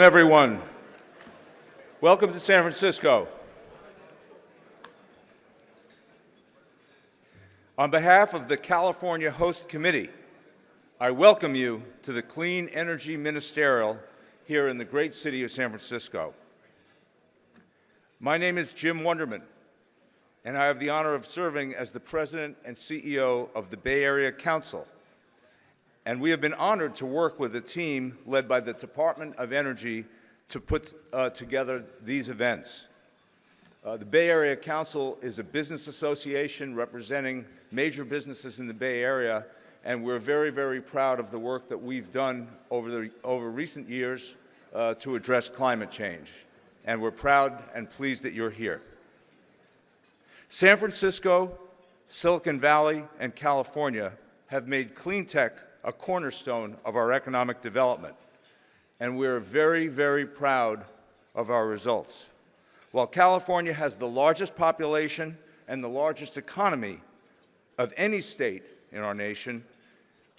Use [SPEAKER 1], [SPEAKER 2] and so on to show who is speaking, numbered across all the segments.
[SPEAKER 1] Everyone, welcome to San Francisco. On behalf of the California Host Committee, I welcome you to the Clean Energy Ministerial here in the great city of San Francisco. My name is Jim Wunderman, and I have the honor of serving as the President and CEO of the Bay Area Council. And we have been honored to work with a team led by the Department of Energy to put together these events. The Bay Area Council is a business association representing major businesses in the Bay Area, and we're very, very proud of the work that we've done over recent years to address climate change. And we're proud and pleased that you're here. San Francisco, Silicon Valley, and California have made clean tech a cornerstone of our economic development, and we're very, very proud of our results. While California has the largest population and the largest economy of any state in our nation,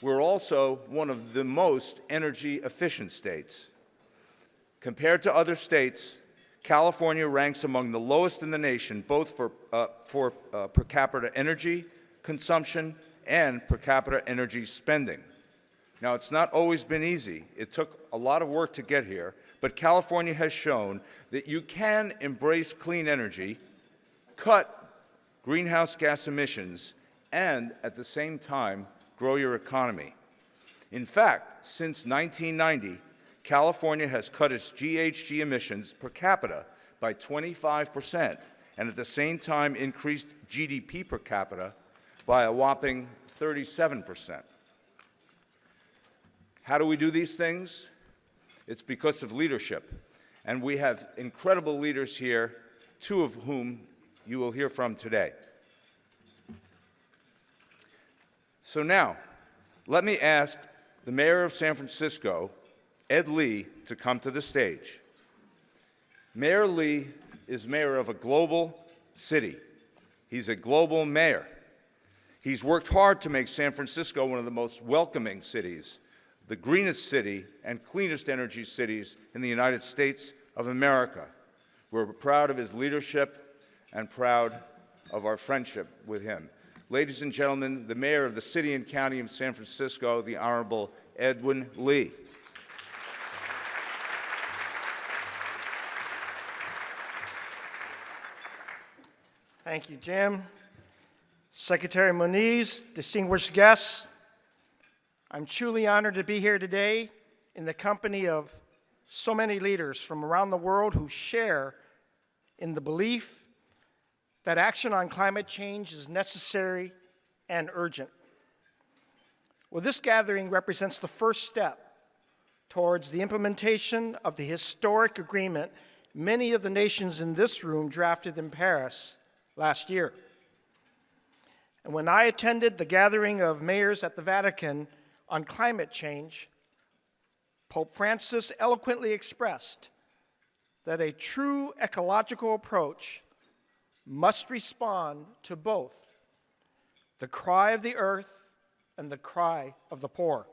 [SPEAKER 1] we're also one of the most energy efficient states. Compared to other states, California ranks among the lowest in the nation, both for per capita energy consumption and per capita energy spending. Now, it's not always been easy. It took a lot of work to get here, but California has shown that you can embrace clean energy, cut greenhouse gas emissions, and at the same time, grow your economy. In fact, since 1990, California has cut its GHG emissions per capita by 25%, and at the same time increased GDP per capita by a whopping 37%. How do we do these things? It's because of leadership. And we have incredible leaders here, two of whom you will hear from today. So now, let me ask the Mayor of San Francisco, Ed Lee, to come to the stage. Mayor Lee is mayor of a global city. He's a global mayor. He's worked hard to make San Francisco one of the most welcoming cities, the greenest city and cleanest energy cities in the United States of America. We're proud of his leadership and proud of our friendship with him. Ladies and gentlemen, the Mayor of the City and County of San Francisco, the Honorable Edwin Lee.
[SPEAKER 2] Thank you, Jim. Secretary Moniz, distinguished guests, I'm truly honored to be here today in the company of so many leaders from around the world who share in the belief that action on climate change is necessary and urgent. Well, this gathering represents the first step towards the implementation of the historic agreement many of the nations in this room drafted in Paris last year. And when I attended the gathering of mayors at the Vatican on climate change, Pope Francis eloquently expressed that a true ecological approach must respond to both the cry of the earth and the cry of the poor.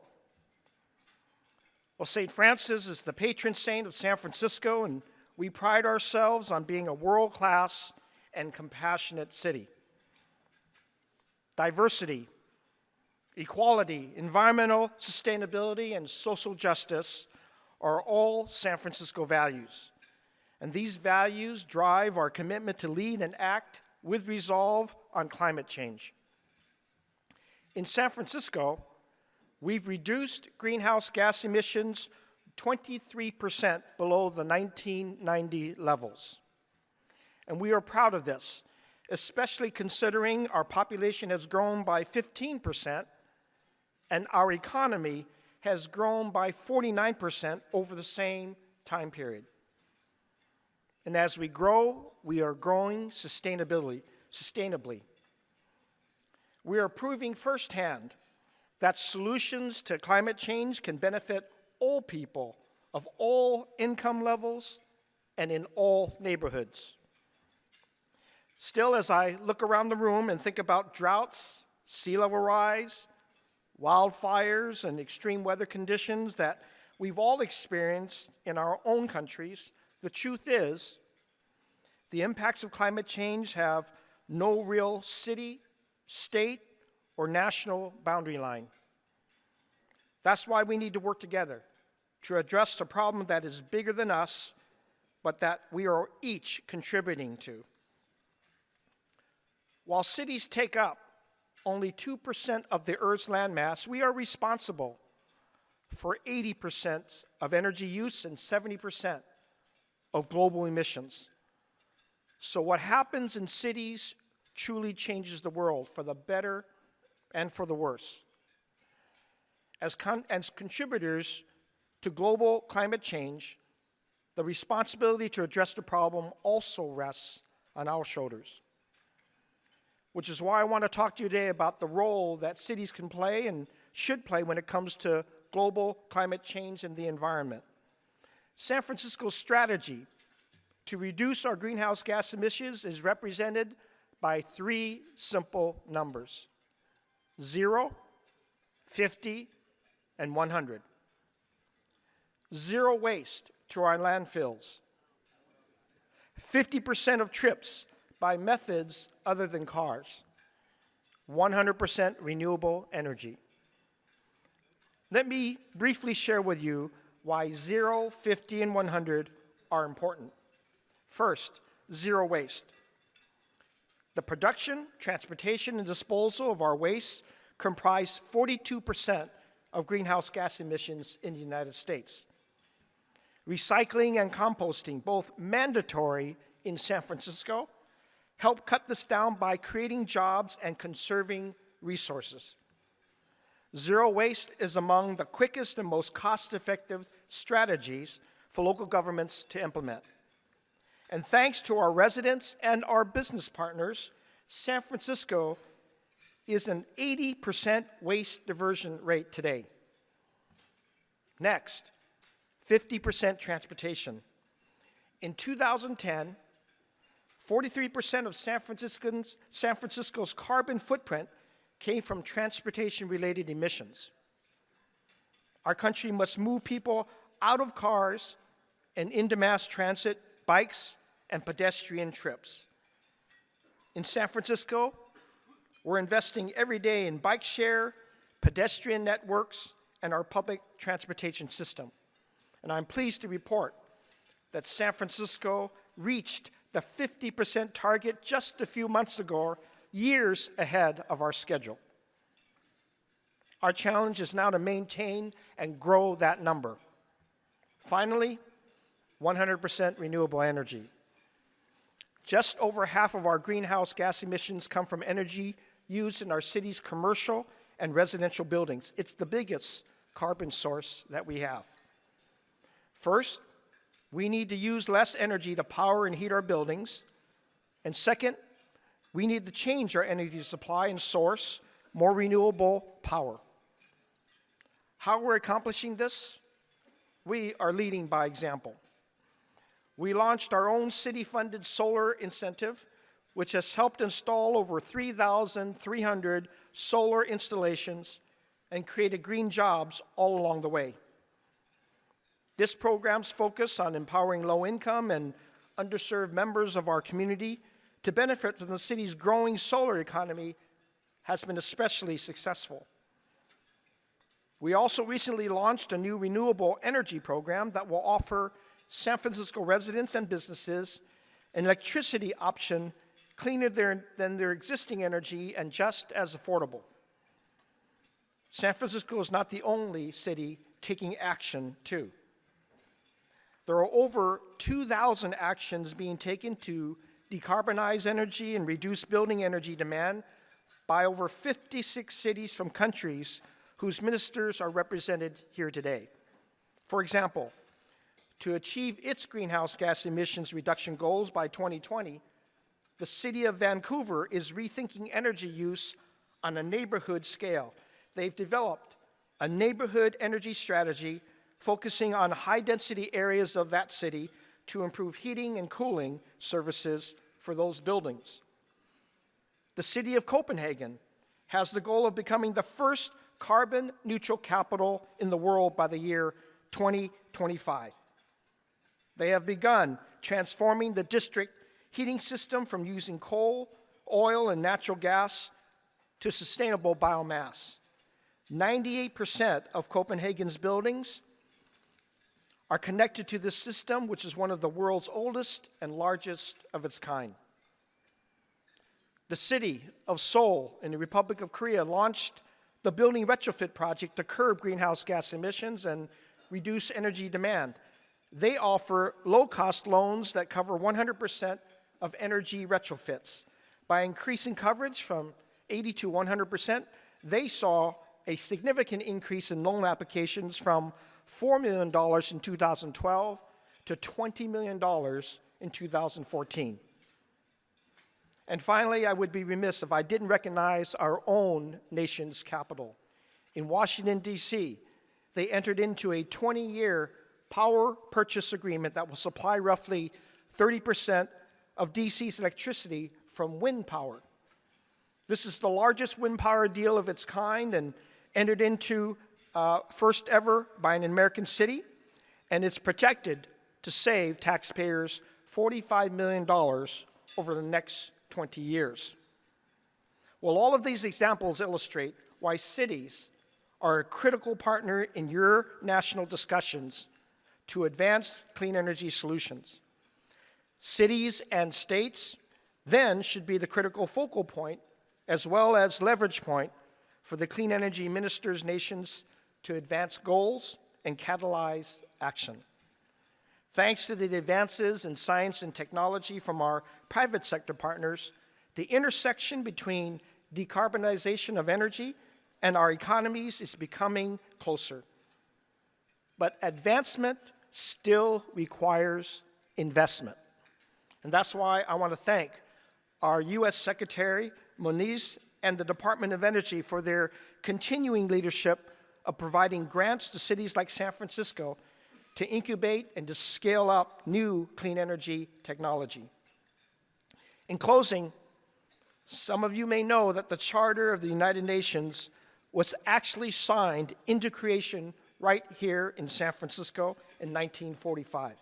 [SPEAKER 2] Well, St. Francis is the patron saint of San Francisco, and we pride ourselves on being a world-class and compassionate city. Diversity, equality, environmental sustainability, and social justice are all San Francisco values. And these values drive our commitment to lead and act with resolve on climate change. In San Francisco, we've reduced greenhouse gas emissions 23% below the 1990 levels. And we are proud of this, especially considering our population has grown by 15% and our economy has grown by 49% over the same time period. And as we grow, we are growing sustainably. We are proving firsthand that solutions to climate change can benefit all people of all income levels and in all neighborhoods. Still, as I look around the room and think about droughts, sea level rise, wildfires, and extreme weather conditions that we've all experienced in our own countries, the truth is the impacts of climate change have no real city, state, or national boundary line. That's why we need to work together to address a problem that is bigger than us, but that we are each contributing to. While cities take up only 2% of the Earth's landmass, we are responsible for 80% of energy use and 70% of global emissions. So what happens in cities truly changes the world for the better and for the worse. As contributors to global climate change, the responsibility to address the problem also rests on our shoulders. Which is why I want to talk to you today about the role that cities can play and should play when it comes to global climate change and the environment. San Francisco's strategy to reduce our greenhouse gas emissions is represented by 3 simple numbers: 0, 50, and 100. 0 waste to our landfills. 50% of trips by methods other than cars. 100% renewable energy. Let me briefly share with you why 0, 50, and 100 are important. First, 0 waste. The production, transportation, and disposal of our waste comprise 42% of greenhouse gas emissions in the United States. Recycling and composting, both mandatory in San Francisco, help cut this down by creating jobs and conserving resources. 0 waste is among the quickest and most cost-effective strategies for local governments to implement. And thanks to our residents and our business partners, San Francisco is an 80% waste diversion rate today. Next, 50% transportation. In 2010, 43% of San Francisco's carbon footprint came from transportation-related emissions. Our country must move people out of cars and into mass transit, bikes, and pedestrian trips. In San Francisco, we're investing every day in bike share, pedestrian networks, and our public transportation system. And I'm pleased to report that San Francisco reached the 50% target just a few months ago, years ahead of our schedule. Our challenge is now to maintain and grow that number. Finally, 100% renewable energy. Just over half of our greenhouse gas emissions come from energy used in our city's commercial and residential buildings. It's the biggest carbon source that we have. First, we need to use less energy to power and heat our buildings. And second, we need to change our energy supply and source more renewable power. How we're accomplishing this? We are leading by example. We launched our own city-funded solar incentive, which has helped install over 3,300 solar installations and created green jobs all along the way. This program's focus on empowering low-income and underserved members of our community to benefit from the city's growing solar economy has been especially successful. We also recently launched a new renewable energy program that will offer San Francisco residents and businesses an electricity option cleaner than their existing energy and just as affordable. San Francisco is not the only city taking action, too. There are over 2,000 actions being taken to decarbonize energy and reduce building energy demand by over 56 cities from countries whose ministers are represented here today. For example, to achieve its greenhouse gas emissions reduction goals by 2020, the City of Vancouver is rethinking energy use on a neighborhood scale. They've developed a neighborhood energy strategy focusing on high-density areas of that city to improve heating and cooling services for those buildings. The City of Copenhagen has the goal of becoming the first carbon-neutral capital in the world by the year 2025. They have begun transforming the district heating system from using coal, oil, and natural gas to sustainable biomass. 98% of Copenhagen's buildings are connected to this system, which is one of the world's oldest and largest of its kind. The city of Seoul in the Republic of Korea launched the building retrofit project to curb greenhouse gas emissions and reduce energy demand. They offer low-cost loans that cover 100% of energy retrofits. By increasing coverage from 80 to 100%, they saw a significant increase in loan applications from $4 million in 2012 to $20 million in 2014. And finally, I would be remiss if I didn't recognize our own nation's capital. In Washington, D.C., they entered into a 20-year power purchase agreement that will supply roughly 30% of D.C.'s electricity from wind power. This is the largest wind power deal of its kind and entered into first ever by an American city, and it's projected to save taxpayers $45 million over the next 20 years. Well, all of these examples illustrate why cities are a critical partner in your national discussions to advance clean energy solutions. Cities and states then should be the critical focal point as well as leverage point for the clean energy ministers' nations to advance goals and catalyze action. Thanks to the advances in science and technology from our private sector partners, the intersection between decarbonization of energy and our economies is becoming closer. But advancement still requires investment. And that's why I want to thank our U.S. Secretary Moniz and the Department of Energy for their continuing leadership of providing grants to cities like San Francisco to incubate and to scale up new clean energy technology. In closing, some of you may know that the Charter of the United Nations was actually signed into creation right here in San Francisco in 1945.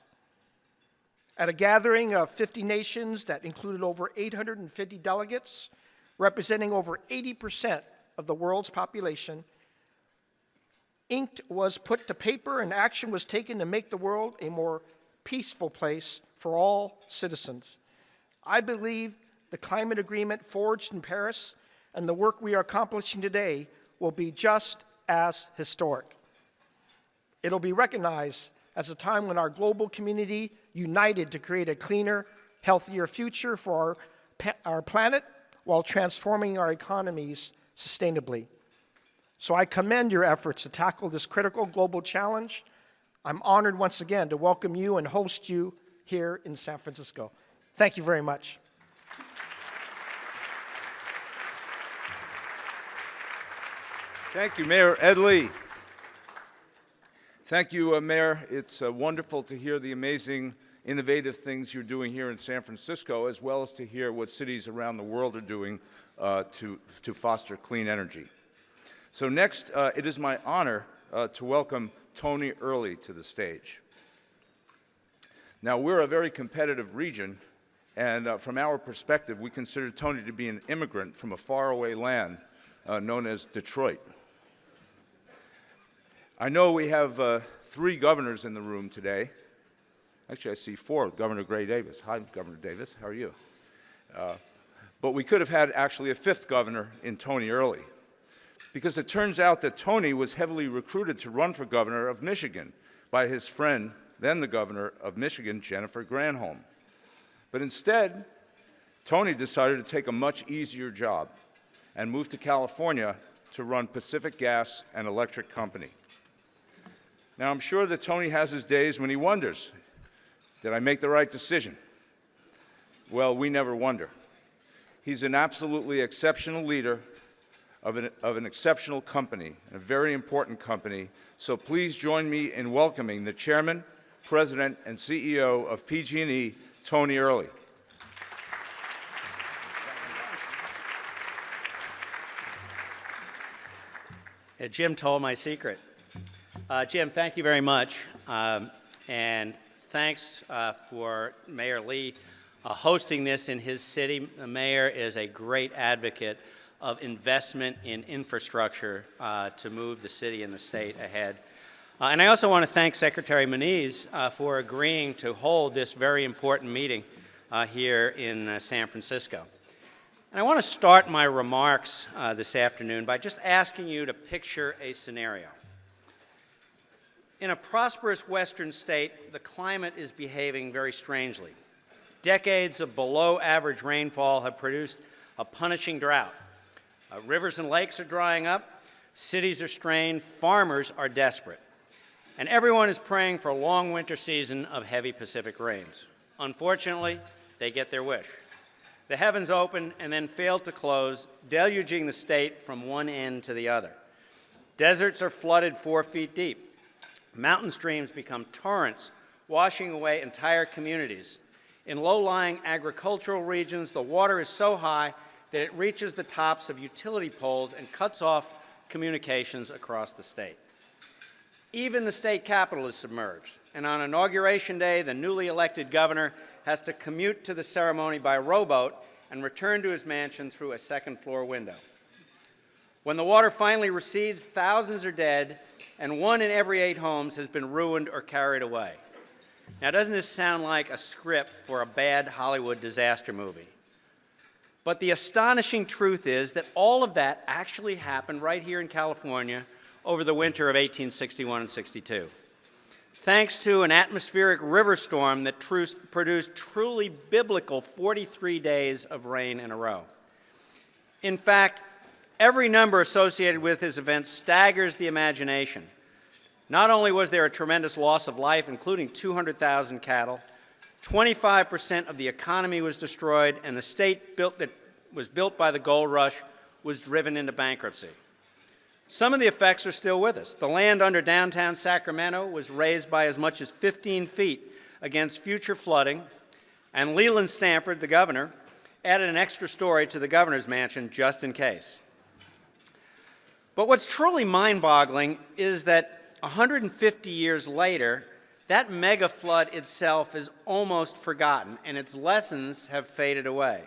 [SPEAKER 2] At a gathering of 50 nations that included over 850 delegates, representing over 80% of the world's population, ink was put to paper and action was taken to make the world a more peaceful place for all citizens. I believe the climate agreement forged in Paris and the work we are accomplishing today will be just as historic. It'll be recognized as a time when our global community united to create a cleaner, healthier future for our planet while transforming our economies sustainably. So I commend your efforts to tackle this critical global challenge. I'm honored once again to welcome you and host you here in San Francisco. Thank you very much.
[SPEAKER 1] Thank you, Mayor Ed Lee. Thank you, Mayor. It's wonderful to hear the amazing, innovative things you're doing here in San Francisco, as well as to hear what cities around the world are doing to foster clean energy. So next, it is my honor to welcome Tony Early to the stage. Now, we're a very competitive region, and from our perspective, we consider Tony to be an immigrant from a faraway land known as Detroit. I know we have 3 governors in the room today. Actually, I see 4. Governor Gray Davis. Hi, Governor Davis. How are you? But we could have had actually a 5th governor in Tony Early, because it turns out that Tony was heavily recruited to run for governor of Michigan by his friend, then the governor of Michigan, Jennifer Granholm. But instead, Tony decided to take a much easier job and move to California to run Pacific Gas and Electric Company. Now, I'm sure that Tony has his days when he wonders, did I make the right decision? Well, we never wonder. He's an absolutely exceptional leader of an exceptional company, a very important company. So please join me in welcoming the Chairman, President, and CEO of PG&E, Tony Early.
[SPEAKER 3] Jim told my secret. Jim, thank you very much. And thanks for Mayor Lee hosting this in his city. The mayor is a great advocate of investment in infrastructure to move the city and the state ahead. And I also want to thank Secretary Moniz for agreeing to hold this very important meeting here in San Francisco. And I want to start my remarks this afternoon by just asking you to picture a scenario. In a prosperous Western state, the climate is behaving very strangely. Decades of below-average rainfall have produced a punishing drought. Rivers and lakes are drying up, cities are strained, farmers are desperate. And everyone is praying for a long winter season of heavy Pacific rains. Unfortunately, they get their wish. The heavens open and then fail to close, deluging the state from one end to the other. Deserts are flooded 4 feet deep. Mountain streams become torrents, washing away entire communities. In low-lying agricultural regions, the water is so high that it reaches the tops of utility poles and cuts off communications across the state. Even the state capitol is submerged, and on Inauguration Day, the newly elected governor has to commute to the ceremony by rowboat and return to his mansion through a second-floor window. When the water finally recedes, thousands are dead, and 1 in every 8 homes has been ruined or carried away. Now, doesn't this sound like a script for a bad Hollywood disaster movie? But the astonishing truth is that all of that actually happened right here in California over the winter of 1861 and 62. Thanks to an atmospheric river storm that produced truly biblical 43 days of rain in a row. In fact, every number associated with this event staggers the imagination. Not only was there a tremendous loss of life, including 200,000 cattle, 25% of the economy was destroyed, and the state that was built by the gold rush was driven into bankruptcy. Some of the effects are still with us. The land under downtown Sacramento was raised by as much as 15 feet against future flooding, and Leland Stanford, the governor, added an extra story to the governor's mansion just in case. But what's truly mind-boggling is that 150 years later, that mega flood itself is almost forgotten, and its lessons have faded away.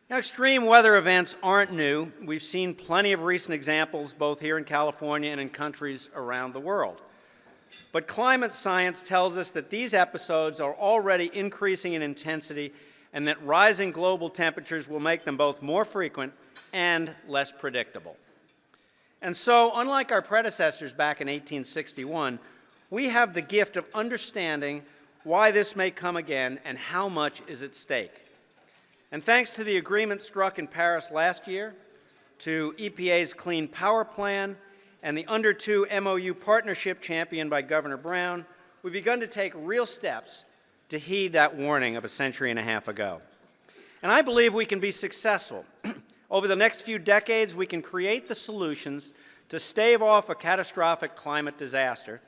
[SPEAKER 3] Now, extreme weather events aren't new. We've seen plenty of recent examples both here in California and in countries around the world. But climate science tells us that these episodes are already increasing in intensity and that rising global temperatures will make them both more frequent and less predictable. And so, unlike our predecessors back in 1861, we have the gift of understanding why this may come again and how much is at stake. And thanks to the agreement struck in Paris last year, to EPA's Clean Power Plan, and the Under 2 MOU partnership championed by Governor Brown, we've begun to take real steps to heed that warning of a century and a half ago. And I believe we can be successful. Over the next few decades, we can create the solutions to stave off a catastrophic climate disaster,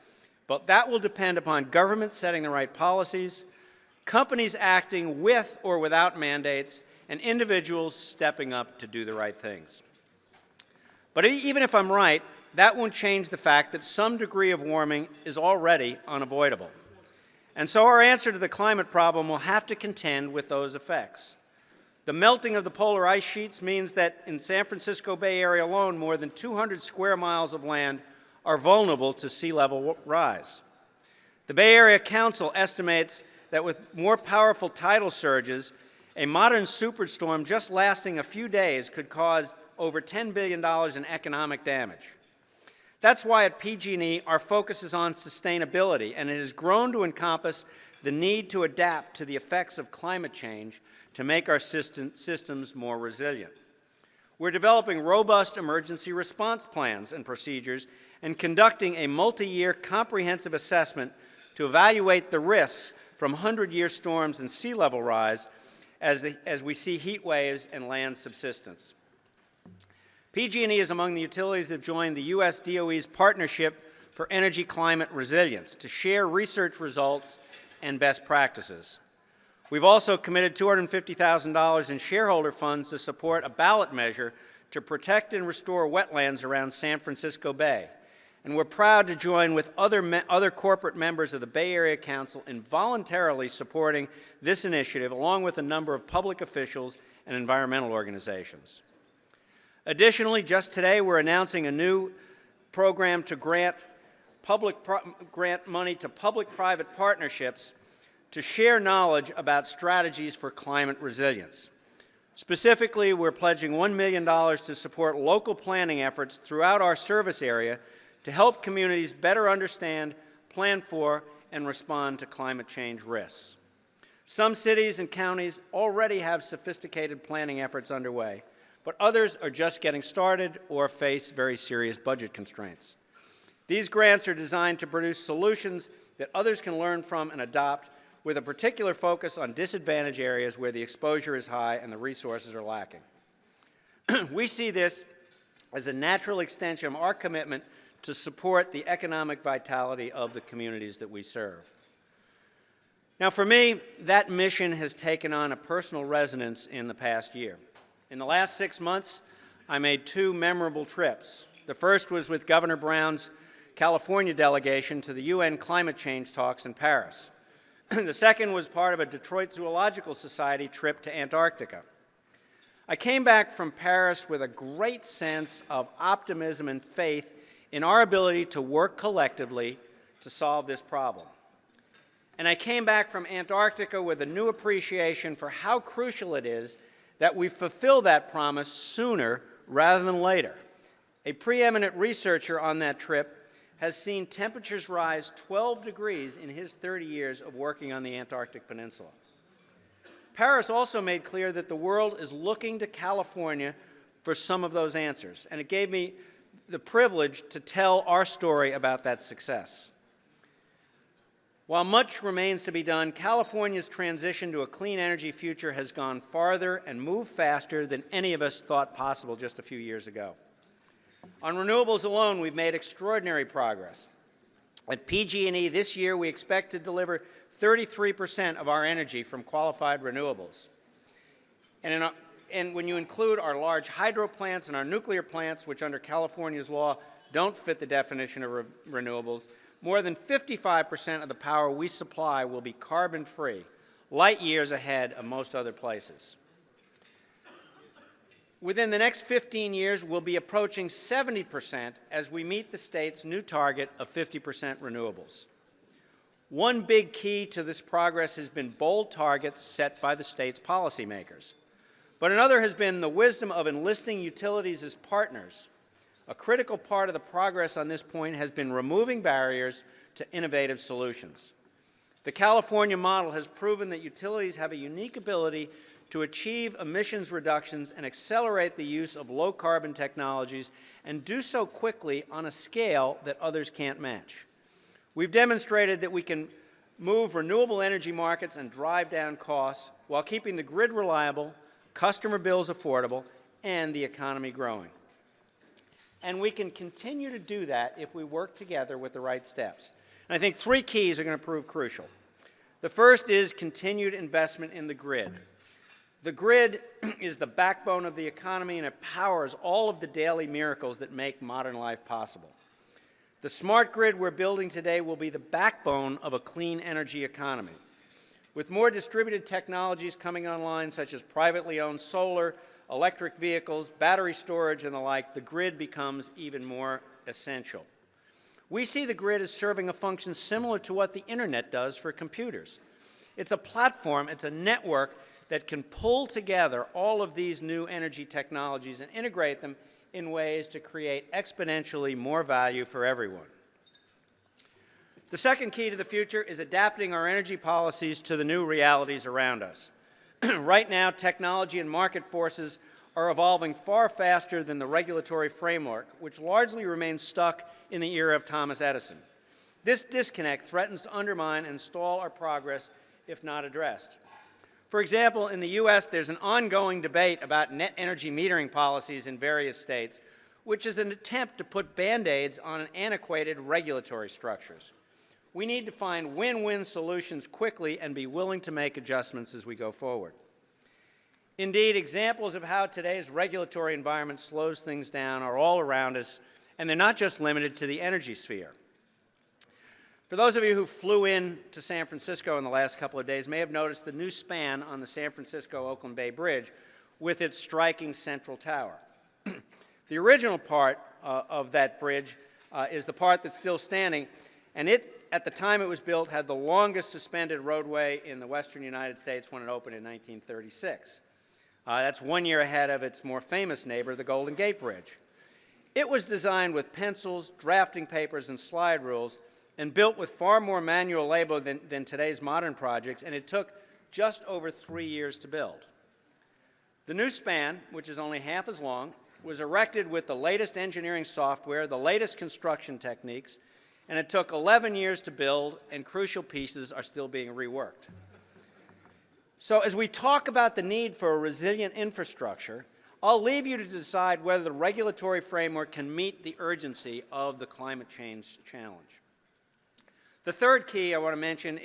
[SPEAKER 3] but that will depend upon government setting the right policies, companies acting with or without mandates, and individuals stepping up to do the right things. But even if I'm right, that won't change the fact that some degree of warming is already unavoidable. And so our answer to the climate problem will have to contend with those effects. The melting of the polar ice sheets means that in San Francisco Bay Area alone, more than 200 square miles of land are vulnerable to sea level rise. The Bay Area Council estimates that with more powerful tidal surges, a modern superstorm just lasting a few days could cause over $10 billion in economic damage. That's why at PG&E our focus is on sustainability, and it has grown to encompass the need to adapt to the effects of climate change to make our systems more resilient. We're developing robust emergency response plans and procedures and conducting a multi-year comprehensive assessment to evaluate the risks from 100-year storms and sea level rise as we see heat waves and land subsidence. PG&E is among the utilities that have joined the U.S. DOE's Partnership for Energy Climate Resilience to share research results and best practices. We've also committed $250,000 in shareholder funds to support a ballot measure to protect and restore wetlands around San Francisco Bay. And we're proud to join with other corporate members of the Bay Area Council in voluntarily supporting this initiative, along with a number of public officials and environmental organizations. Additionally, just today, we're announcing a new program to grant money to public-private partnerships to share knowledge about strategies for climate resilience. Specifically, we're pledging $1 million to support local planning efforts throughout our service area to help communities better understand, plan for, and respond to climate change risks. Some cities and counties already have sophisticated planning efforts underway, but others are just getting started or face very serious budget constraints. These grants are designed to produce solutions that others can learn from and adopt, with a particular focus on disadvantaged areas where the exposure is high and the resources are lacking. We see this as a natural extension of our commitment to support the economic vitality of the communities that we serve. Now, for me, that mission has taken on a personal resonance in the past year. In the last 6 months, I made 2 memorable trips. The first was with Governor Brown's California delegation to the UN climate change talks in Paris. The second was part of a Detroit Zoological Society trip to Antarctica. I came back from Paris with a great sense of optimism and faith in our ability to work collectively to solve this problem. And I came back from Antarctica with a new appreciation for how crucial it is that we fulfill that promise sooner rather than later. A preeminent researcher on that trip has seen temperatures rise 12 degrees in his 30 years of working on the Antarctic Peninsula. Paris also made clear that the world is looking to California for some of those answers, and it gave me the privilege to tell our story about that success. While much remains to be done, California's transition to a clean energy future has gone farther and moved faster than any of us thought possible just a few years ago. On renewables alone, we've made extraordinary progress. At PG&E this year, we expect to deliver 33% of our energy from qualified renewables. And when you include our large hydro plants and our nuclear plants, which under California's law don't fit the definition of renewables, more than 55% of the power we supply will be carbon-free, light years ahead of most other places. Within the next 15 years, we'll be approaching 70% as we meet the state's new target of 50% renewables. One big key to this progress has been bold targets set by the state's policymakers. But another has been the wisdom of enlisting utilities as partners. A critical part of the progress on this point has been removing barriers to innovative solutions. The California model has proven that utilities have a unique ability to achieve emissions reductions and accelerate the use of low-carbon technologies, and do so quickly on a scale that others can't match. We've demonstrated that we can move renewable energy markets and drive down costs while keeping the grid reliable, customer bills affordable, and the economy growing. And we can continue to do that if we work together with the right steps. And I think 3 keys are going to prove crucial. The first is continued investment in the grid. The grid is the backbone of the economy, and it powers all of the daily miracles that make modern life possible. The smart grid we're building today will be the backbone of a clean energy economy. With more distributed technologies coming online, such as privately owned solar, electric vehicles, battery storage, and the like, the grid becomes even more essential. We see the grid as serving a function similar to what the internet does for computers. It's a platform, it's a network that can pull together all of these new energy technologies and integrate them in ways to create exponentially more value for everyone. The second key to the future is adapting our energy policies to the new realities around us. Right now, technology and market forces are evolving far faster than the regulatory framework, which largely remains stuck in the era of Thomas Edison. This disconnect threatens to undermine and stall our progress if not addressed. For example, in the U.S., there's an ongoing debate about net energy metering policies in various states, which is an attempt to put Band-Aids on antiquated regulatory structures. We need to find win-win solutions quickly and be willing to make adjustments as we go forward. Indeed, examples of how today's regulatory environment slows things down are all around us, And they're not just limited to the energy sphere. For those of you who flew in to San Francisco in the last couple of days may have noticed the new span on the San Francisco-Oakland Bay Bridge with its striking central tower. The original part of that bridge is the part that's still standing, and it, at the time it was built, had the longest suspended roadway in the western United States when it opened in 1936. That's 1 year ahead of its more famous neighbor, the Golden Gate Bridge. It was designed with pencils, drafting papers, and slide rules, and built with far more manual labor than today's modern projects, and it took just over 3 years to build. The new span, which is only half as long, was erected with the latest engineering software, the latest construction techniques, and it took 11 years to build, and crucial pieces are still being reworked. So as we talk about the need for a resilient infrastructure, I'll leave you to decide whether the regulatory framework can meet the urgency of the climate change challenge. The third key I want to mention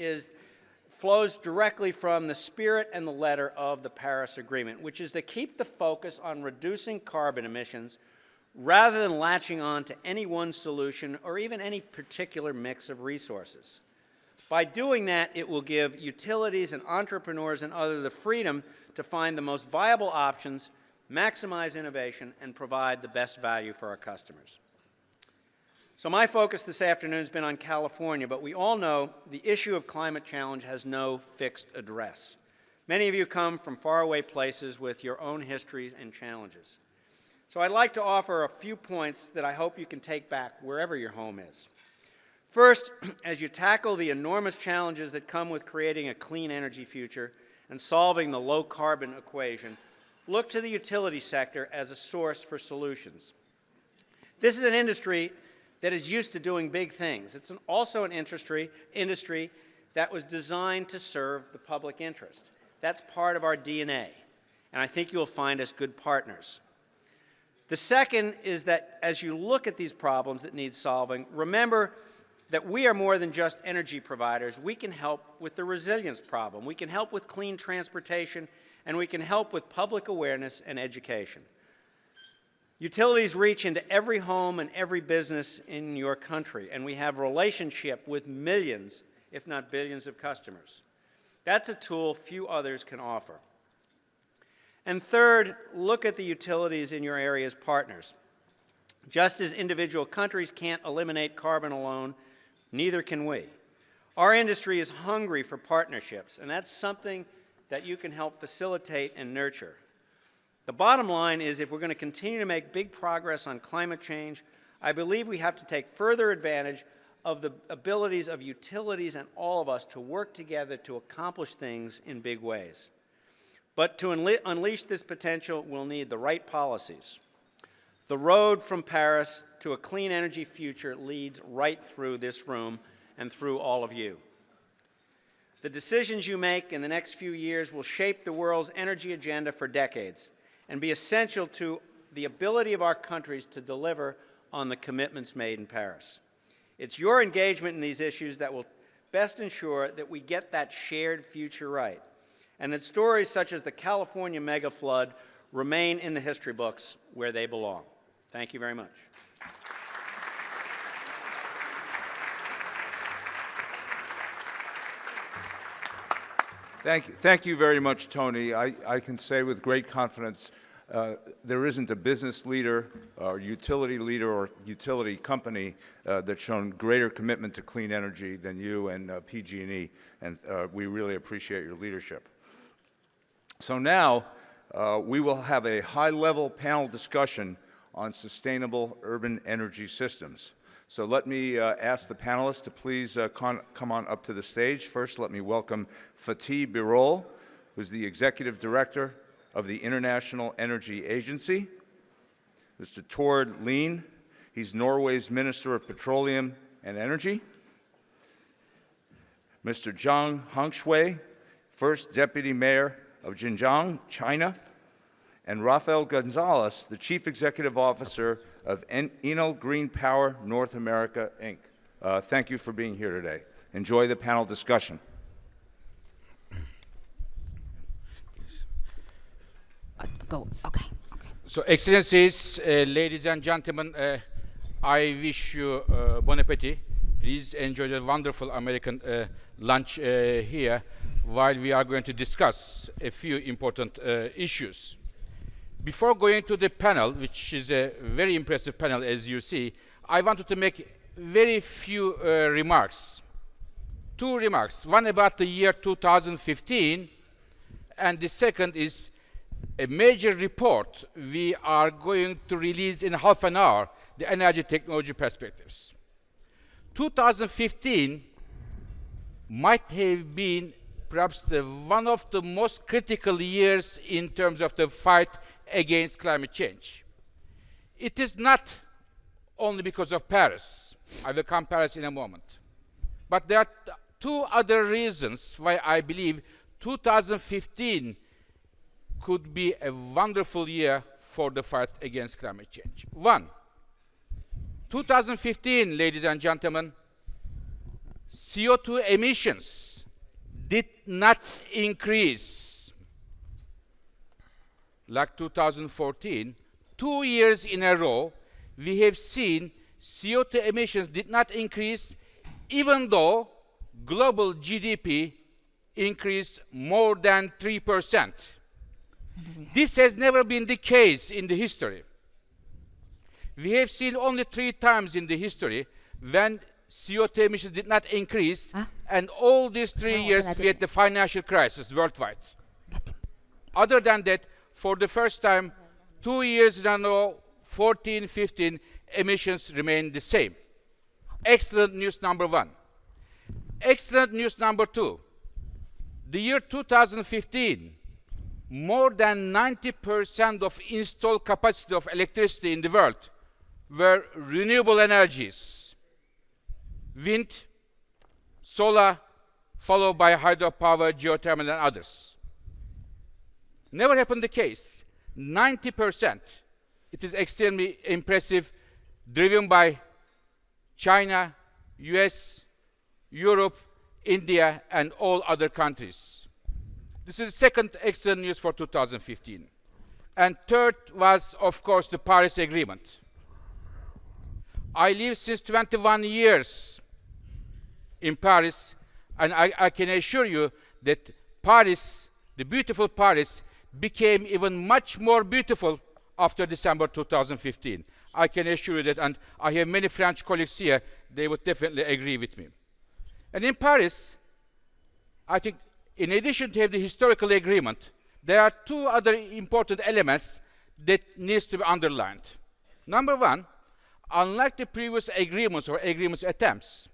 [SPEAKER 3] flows directly from the spirit and the letter of the Paris Agreement, which is to keep the focus on reducing carbon emissions rather than latching on to any one solution or even any particular mix of resources. By doing that, it will give utilities and entrepreneurs and others the freedom to find the most viable options, maximize innovation, and provide the best value for our customers. So my focus this afternoon has been on California, but we all know the issue of climate challenge has no fixed address. Many of you come from faraway places with your own histories and challenges. So I'd like to offer a few points that I hope you can take back wherever your home is. First, as you tackle the enormous challenges that come with creating a clean energy future and solving the low-carbon equation, look to the utility sector as a source for solutions. This is an industry that is used to doing big things. It's also an industry that was designed to serve the public interest. That's part of our DNA, and I think you'll find us good partners. The second is that as you look at these problems that need solving, remember that we are more than just energy providers. We can help with the resilience problem. We can help with clean transportation, and we can help with public awareness and education. Utilities reach into every home and every business in your country, and we have a relationship with millions, if not billions, of customers. That's a tool few others can offer. And third, look at the utilities in your area as partners. Just as individual countries can't eliminate carbon alone, neither can we. Our industry is hungry for partnerships, and that's something that you can help facilitate and nurture. The bottom line is, if we're going to continue to make big progress on climate change, I believe we have to take further advantage of the abilities of utilities and all of us to work together to accomplish things in big ways. But to unleash this potential, we'll need the right policies. The road from Paris to a clean energy future leads right through this room and through all of you. The decisions you make in the next few years will shape the world's energy agenda for decades and be essential to the ability of our countries to deliver on the commitments made in Paris. It's your engagement in these issues that will best ensure that we get that shared future right, and that stories such as the California mega flood remain in the history books where they belong. Thank you very much.
[SPEAKER 1] Thank you very much, Tony. I can say with great confidence there isn't a business leader or utility leader or utility company that's shown greater commitment to clean energy than you and PG&E, and we really appreciate your leadership. So now we will have a high-level panel discussion on sustainable urban energy systems. So let me ask the panelists to please come on up to the stage. First, let me welcome Fatih Birol, who's the Executive Director of the International Energy Agency. Mr. Tord Lien, he's Norway's Minister of Petroleum and Energy. Mr. Zhang Hongshui, First Deputy Mayor of Xinjiang, China. And Rafael Gonzalez, the Chief Executive Officer of Enel Green Power North America, Inc. Thank you for being here today. Enjoy the panel discussion.
[SPEAKER 4] Go. Okay.
[SPEAKER 5] So, Excellencies, ladies and gentlemen,
[SPEAKER 4] I wish you bon appetit. Please enjoy the wonderful American lunch here while we are going to discuss a few important issues. Before going to the panel, which is a very impressive panel as you see, I wanted to make very few remarks. Two remarks, one about the year 2015, and the second is a major report we are going to release in half an hour, the energy technology perspectives. 2015 might have been perhaps one of the most critical years in terms of the fight against climate change. It is not only because of Paris. I will come to Paris in a moment. But there are two other reasons why I believe 2015 could be a wonderful year for the fight against climate change. One, 2015, ladies and gentlemen, CO2 emissions did not increase like 2014. 2 years in a row, we have seen CO2 emissions did not increase, even though global GDP increased more than 3%. This has never been the case in the history. We have seen only 3 times in the history when CO2 emissions did not increase, and all these 3 years we had the financial crisis worldwide. Other than that, for the first time, 2 years in a row, 14, 15, emissions remain the same. Excellent news number one. Excellent news number two. The year 2015, more than 90% of installed capacity of electricity in the world were renewable energies. Wind, solar, followed by hydropower, geothermal, and others. Never happened the case. 90%. It is extremely impressive, driven by China, US, Europe, India, and all other countries. This is the second excellent news for 2015. And third was, of course, the Paris Agreement. I live since 21 years in Paris, and I can assure you that Paris, the beautiful Paris, became even much more beautiful after December 2015. I can assure you that, and I have many French colleagues here, they would definitely agree with me. And in Paris, I think, in addition to have the historical agreement, there are 2 other important elements that needs to be underlined. Number one, unlike the previous agreements or agreements attempts,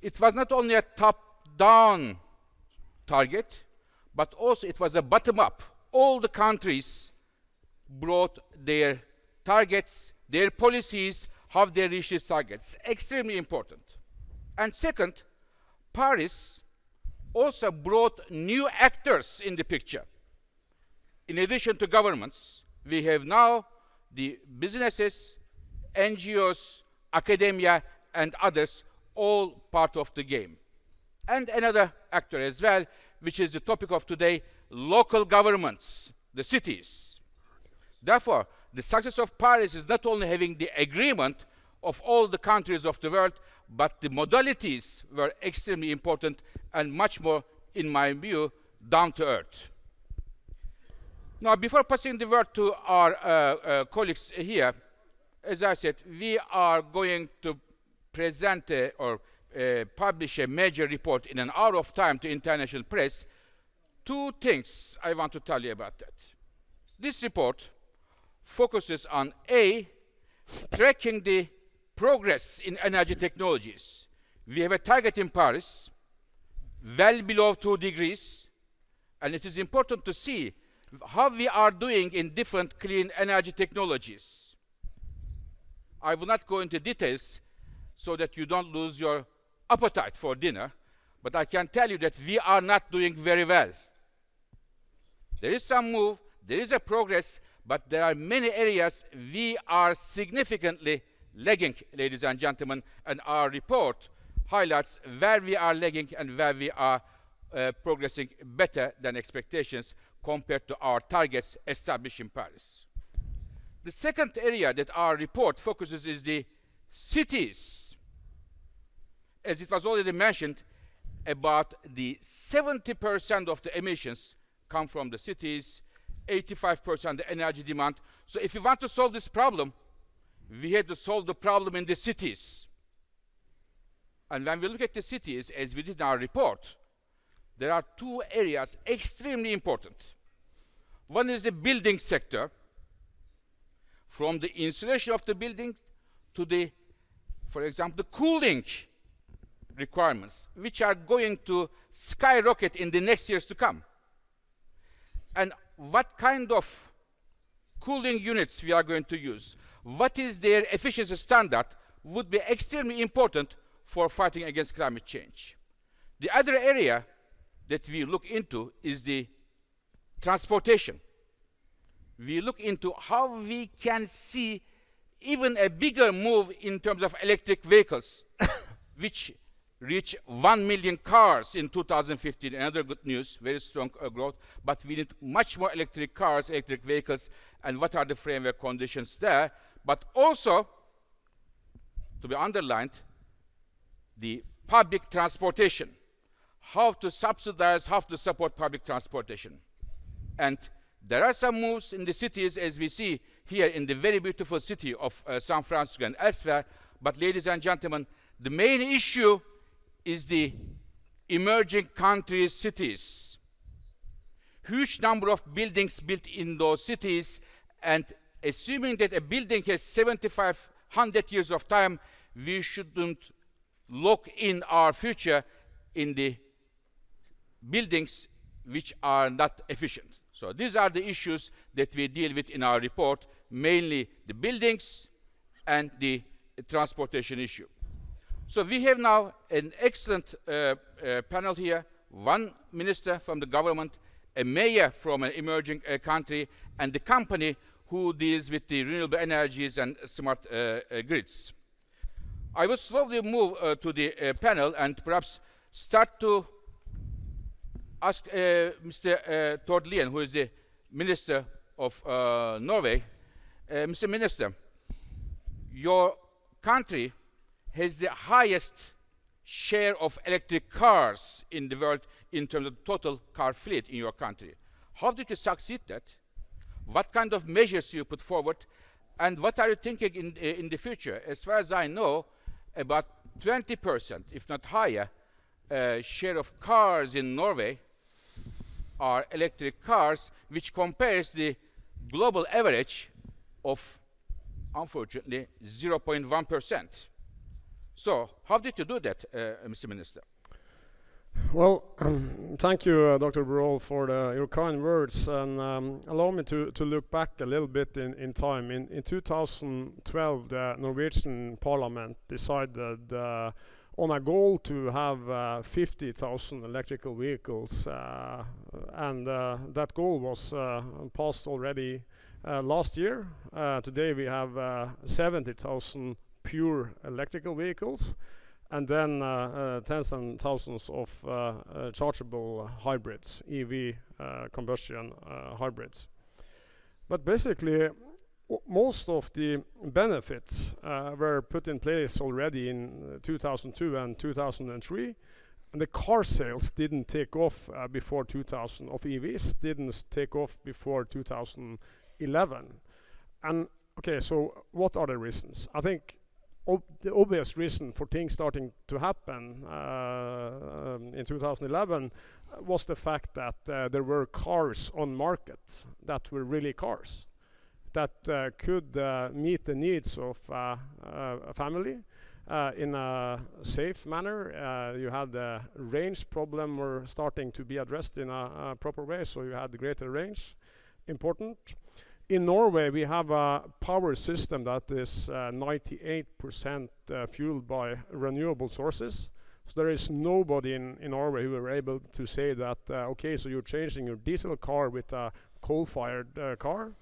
[SPEAKER 4] it was not only a top-down target, but also it was a bottom-up. All the countries brought their targets, their policies, how they reach these targets. Extremely important. And second, Paris also brought new actors in the picture. In addition to governments, we have now the businesses, NGOs, academia, and others, all part of the game. And another actor as well, which is the topic of today, local governments, the cities. Therefore, the success of Paris is not only having the agreement of all the countries of the world, but the modalities were extremely important and much more, in my view, down to earth. Now, before passing the word to our colleagues here, as I said, we are going to present or publish a major report in an hour of time to international press. 2 things I want to tell you about that. This report focuses on A, tracking the progress in energy technologies. We have a target in Paris, well below 2 degrees, and it is important to see how we are doing in different clean energy technologies. I will not go into details so that you don't lose your appetite for dinner, but I can tell you that we are not doing very well. There is some move, there is a progress, but there are many areas we are significantly lagging, ladies and gentlemen, and our report highlights where we are lagging and where we are progressing better than expectations compared to our targets established in Paris. The second area that our report focuses is the cities. As it was already mentioned, about the 70% of the emissions come from the cities, 85% the energy demand. So if we want to solve this problem, we had to solve the problem in the cities. And when we look at the cities, as we did in our report, there are two areas extremely important. One is the building sector, from the insulation of the building to the, for example, the cooling requirements, which are going to skyrocket in the next years to come. And what kind of cooling units we are going to use, what is their efficiency standard, would be extremely important for fighting against climate change. The other area that we look into is the transportation. We look into how we can see even a bigger move in terms of electric vehicles, which reach 1 million cars in 2015. Another good news, very strong growth, but we need much more electric cars, electric vehicles, and what are the framework conditions there. But also, to be underlined, the public transportation, how to subsidize, how to support public transportation. And there are some moves in the cities, as we see here in the very beautiful city of San Francisco and elsewhere. But ladies and gentlemen, the main issue is the emerging countries' cities. Huge number of buildings built in those cities, and assuming that a building has 7,500 years of time, we shouldn't lock in our future in the buildings which are not efficient. So these are the issues that we deal with in our report, mainly the buildings and the transportation issue. So we have now an excellent panel here, one minister from the government, a mayor from an emerging country, and the company who deals with the renewable energies and smart grids. I will slowly move to the panel and perhaps start to ask Mr. Tord Lien, who is the Minister of Norway. Mr. Minister, your country has the highest share of electric cars in the world in terms of total car fleet in your country. How did you succeed that? What kind of measures you put forward? And what are you thinking in the future? As far as I know, about 20%, if not higher, share of cars in Norway are electric cars, which compares the global average of, unfortunately, 0.1%. So, how did you do that, Mr. Minister?
[SPEAKER 5] Well, thank you, Dr. Brohl, for your kind words, and allow me to look back a little bit in time. In 2012, the Norwegian Parliament decided on a goal to have 50,000 electrical vehicles, and that goal was passed already last year. Today we have 70,000 pure electrical vehicles, and then tens and thousands of chargeable hybrids, EV combustion hybrids. But basically, most of the benefits were put in place already in 2002 and 2003, and the car sales didn't take off before 2000, of EVs didn't take off before 2011. And okay, so what are the reasons? I think the obvious reason for things starting to happen in 2011 was the fact that there were cars on market that were really cars that could meet the needs of a family in a safe manner. You had the range problem were starting to be addressed in a proper way, so you had the greater range, important. In Norway, we have a power system that is 98% fueled by renewable sources. So there is nobody in Norway who were able to say that, okay, so you're changing your diesel car with a coal-fired car,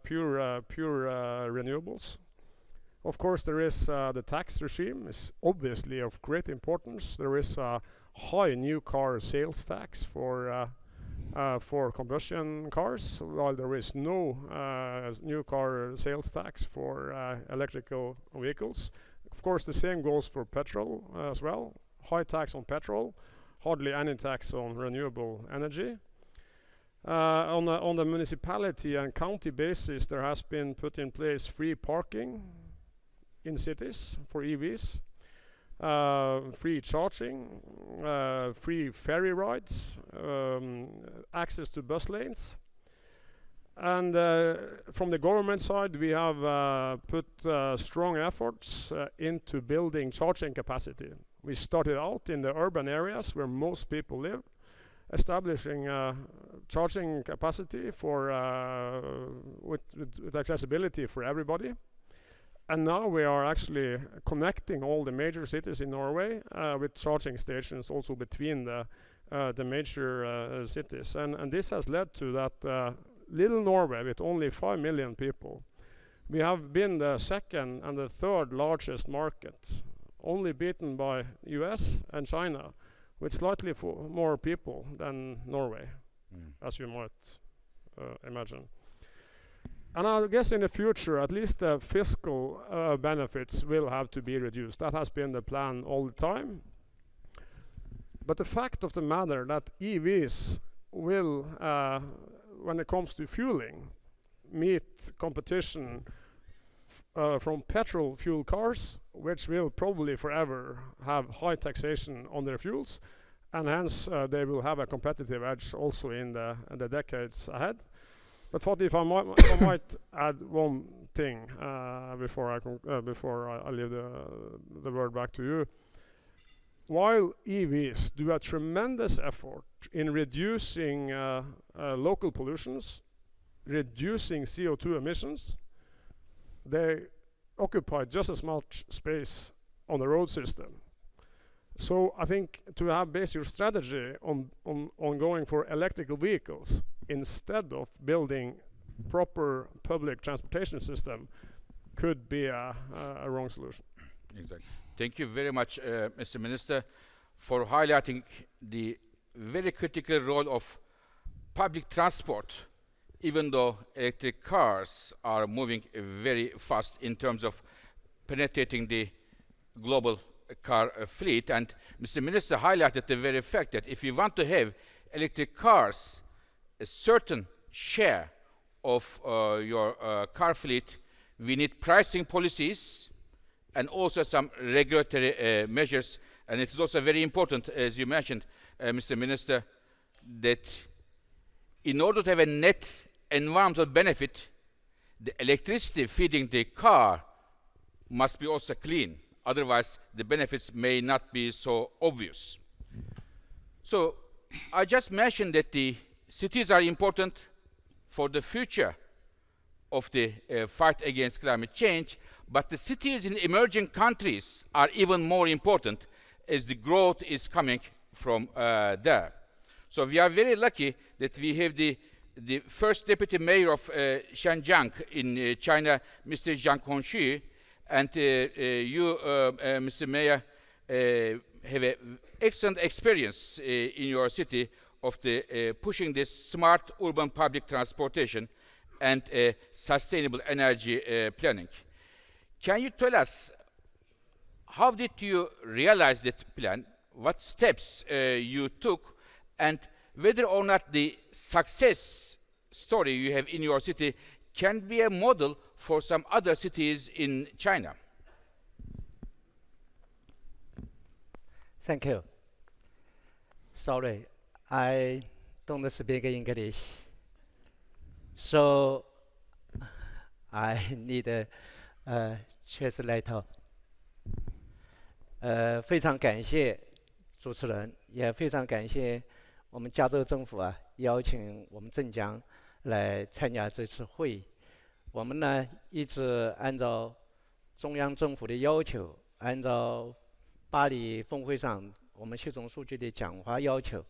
[SPEAKER 5] pure renewables. Of course, there is the tax regime is obviously of great importance. There is a high new car sales tax for for combustion cars, while there is no new car sales tax for electrical vehicles. Of course, the same goes for petrol as well. High tax on petrol, hardly any tax on renewable energy. On the municipality and county basis, there has been put in place free parking in cities for EVs, free charging, free ferry rides, access to bus lanes. And from the government side, we have put strong efforts into building charging capacity. We started out in the urban areas where most people live, establishing charging capacity for with accessibility for everybody. And now we are actually connecting all the major cities in Norway with charging stations also between the major cities. And this has led to that little Norway with only 5 million people. We have been the second and the third largest market, only beaten by US and China, with slightly more people than Norway, as you might imagine. And I guess in the future, at least the fiscal benefits will have to be reduced. That has been the plan all the time. But the fact of the matter that EVs will, when it comes to fueling, meet competition from petrol fuel cars, which will probably forever have high taxation on their fuels, and hence they will have a competitive edge also in the decades ahead. But what if I might add one thing before I leave the word back to you. While EVs do a tremendous effort in reducing local pollutions, reducing CO2 emissions, they occupy just as much space on the road system. So I think to have based your strategy on going for electrical vehicles instead of building proper public transportation system could be a wrong solution.
[SPEAKER 4] Exactly. Thank you very much, Mr. Minister, for highlighting the very critical role of public transport, even though electric cars are moving very fast in terms of penetrating the global car fleet. And Mr. Minister highlighted the very fact that if you want to have electric cars, a certain share of your car fleet, we need pricing policies and also some regulatory measures. And it is also very important, as you mentioned, Mr. Minister, that in order to have a net environmental benefit, the electricity feeding the car must be also clean. Otherwise, the benefits may not be so obvious. So I just mentioned that the cities are important for the future of the fight against climate change, but the cities in emerging countries are even more important as the growth is coming from there. So we are very lucky that we have the first deputy mayor of Shenzhen in China, Mr. Zhang Hongxu, and you, Mr. Mayor, have an excellent experience in your city of the pushing this smart urban public transportation and sustainable energy planning. Can you tell us how did you realize that plan, what steps you took, and whether or not the success story you have in your city can be a model for some other cities in China?
[SPEAKER 6] Thank you. Sorry, I don't speak English, so I need a translator. 非常感谢主持人，也非常感谢我们加州政府邀请我们镇江来参加这次会议。我们呢一直按照中央政府的要求，按照巴黎峰会上我们习总书记的讲话要求，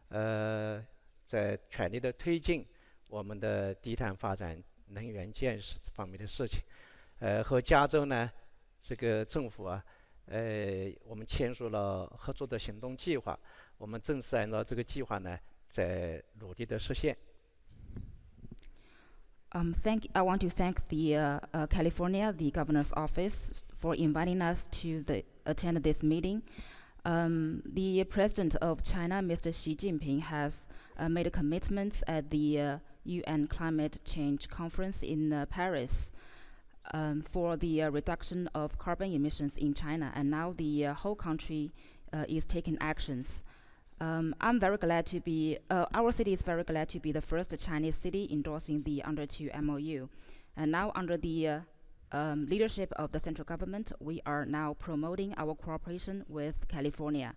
[SPEAKER 6] 在全力的推进我们的低碳发展、能源建设方面的事情。和加州呢这个政府我们签署了合作的行动计划。我们正式按照这个计划呢在努力的实现。
[SPEAKER 7] I want to thank the California, the governor's office, for inviting us to attend this meeting. The president of China, Mr. Xi Jinping, has made commitments at the UN Climate Change Conference in Paris for the reduction of carbon emissions in China, and now the whole country is taking actions. I'm very glad to be, our city is very glad to be the first Chinese city endorsing the Under 2 MOU. And now under the leadership of the central government, we are now promoting our cooperation with California.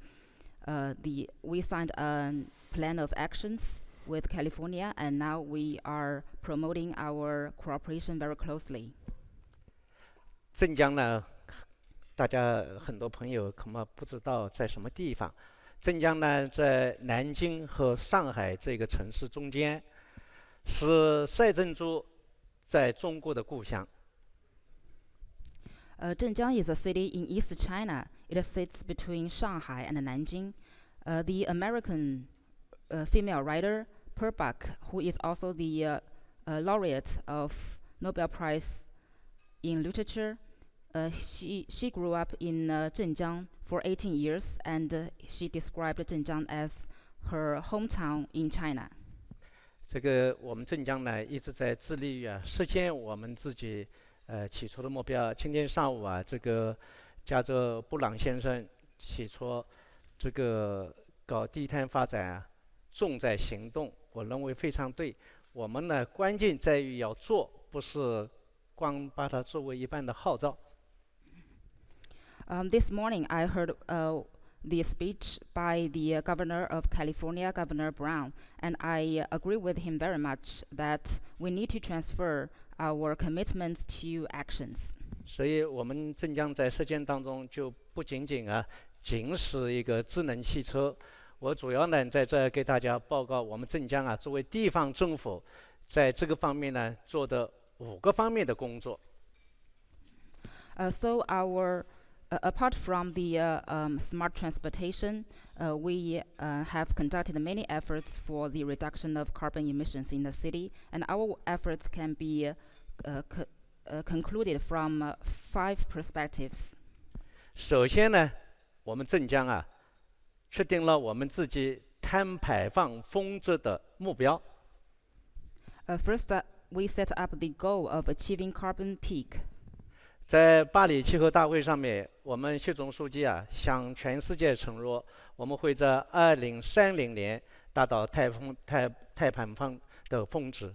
[SPEAKER 7] We signed a plan of actions with California, and now we are promoting our cooperation very closely.
[SPEAKER 6] 镇江呢，大家很多朋友恐怕不知道在什么地方。镇江呢，在南京和上海这个城市中间，是赛珍珠在中国的故乡。
[SPEAKER 7] Zhenjiang is a city in East China. It sits between Shanghai and Nanjing. The American female writer Purbach, who is also the laureate of Nobel Prize in Literature, she grew up in Zhenjiang for 18 years, and she described Zhenjiang as her hometown in China.
[SPEAKER 6] 这个我们镇江呢，一直在致力于实现我们自己起初的目标。今天上午这个加州布朗先生起初这个搞低碳发展重在行动，我认为非常对。我们呢，关键在于要做，不是光把它作为一般的号召。
[SPEAKER 7] This morning, I heard the speech by the governor of California, Governor Brown, and I agree with him very much that we need to transfer our commitments to actions.
[SPEAKER 6] 所以我们镇江在实践当中就不仅是一个智能汽车。我主要呢在这给大家报告我们镇江作为地方政府在这个方面呢做的5个方面的工作。
[SPEAKER 7] So apart from the smart transportation, we have conducted many efforts for the reduction of carbon emissions in the city, and our efforts can be concluded from 5 perspectives.
[SPEAKER 6] 首先呢，我们镇江确定了我们自己碳排放峰值的目标。
[SPEAKER 7] First, we set up the goal of achieving carbon peak.
[SPEAKER 6] 在巴黎气候大会上面，我们习总书记向全世界承诺，我们会在2030年达到碳排放的峰值。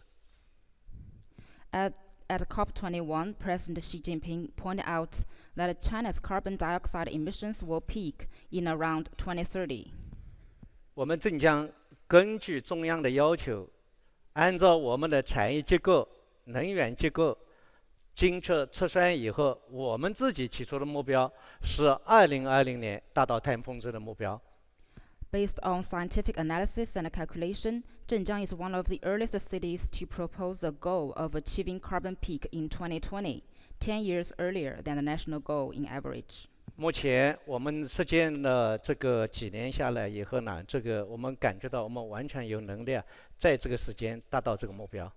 [SPEAKER 7] At COP21, President Xi Jinping pointed out that China's carbon dioxide emissions will peak in around 2030.
[SPEAKER 6] 我们镇江根据中央的要求，按照我们的产业结构、能源结构精确测算以后，我们自己提出的目标是2020年达到碳峰值的目标。
[SPEAKER 7] Based on scientific analysis and calculation, Zhenjiang is one of the earliest cities to propose a goal of achieving carbon peak in 2020, 10 years earlier than the national goal in average.
[SPEAKER 6] 目前我们实践了这个几年下来以后呢，这个我们感觉到我们完全有能力在这个时间达到这个目标。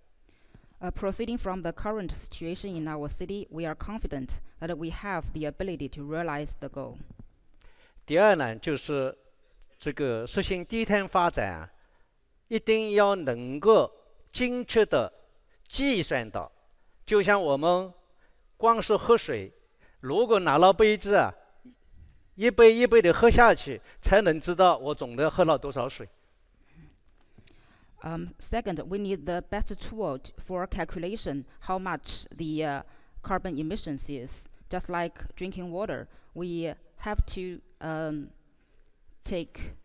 [SPEAKER 7] Proceeding from the current situation in our city, we are confident that we have the ability to realize the goal.
[SPEAKER 6] 第二呢，就是这个实行低碳发展一定要能够精确的计算到，就像我们光是喝水，如果拿了杯子一杯一杯的喝下去，才能知道我总的喝了多少水。
[SPEAKER 7] Second, we need the best tool for calculation how much the carbon emissions is. Just like drinking water, we have to take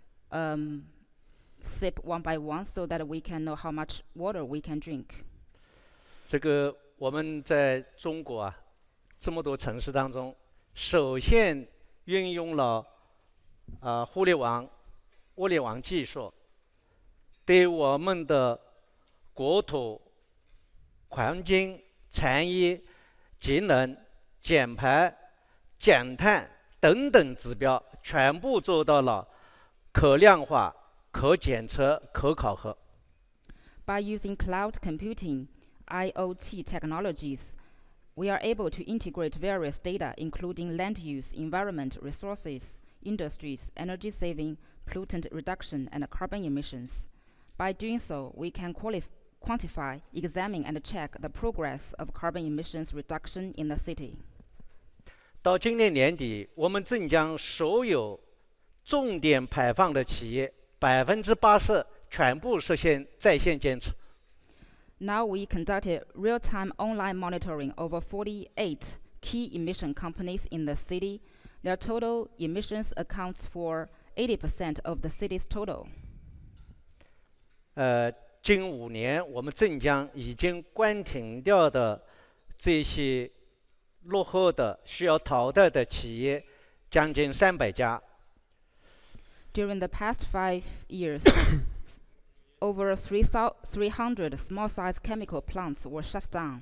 [SPEAKER 7] sip one by one so that we can know how much water we can drink.
[SPEAKER 6] 这个我们在中国这么多城市当中，首先运用了互联网、物联网技术。对我们的国土、环境、产业、节能、减排、减碳等等指标，全部做到了可量化、可检测、可考核。
[SPEAKER 7] By using cloud computing, IoT technologies, we are able to integrate various data, including land use, environment, resources, industries, energy saving, pollutant reduction, and carbon emissions. By doing so, we can quantify, examine, and check the progress of carbon emissions reduction in the city.
[SPEAKER 6] 到今年年底，我们正将所有重点排放的企业80%全部实现在线监测。
[SPEAKER 7] Now we conducted real-time online monitoring over 48 key emission companies in the city. Their total emissions accounts for 80% of the city's total.
[SPEAKER 6] 近5年，我们正将已经关停掉的这些落后的、需要淘汰的企业将近300家。
[SPEAKER 7] During the past 5 years, over 300 small-sized chemical plants were shut down.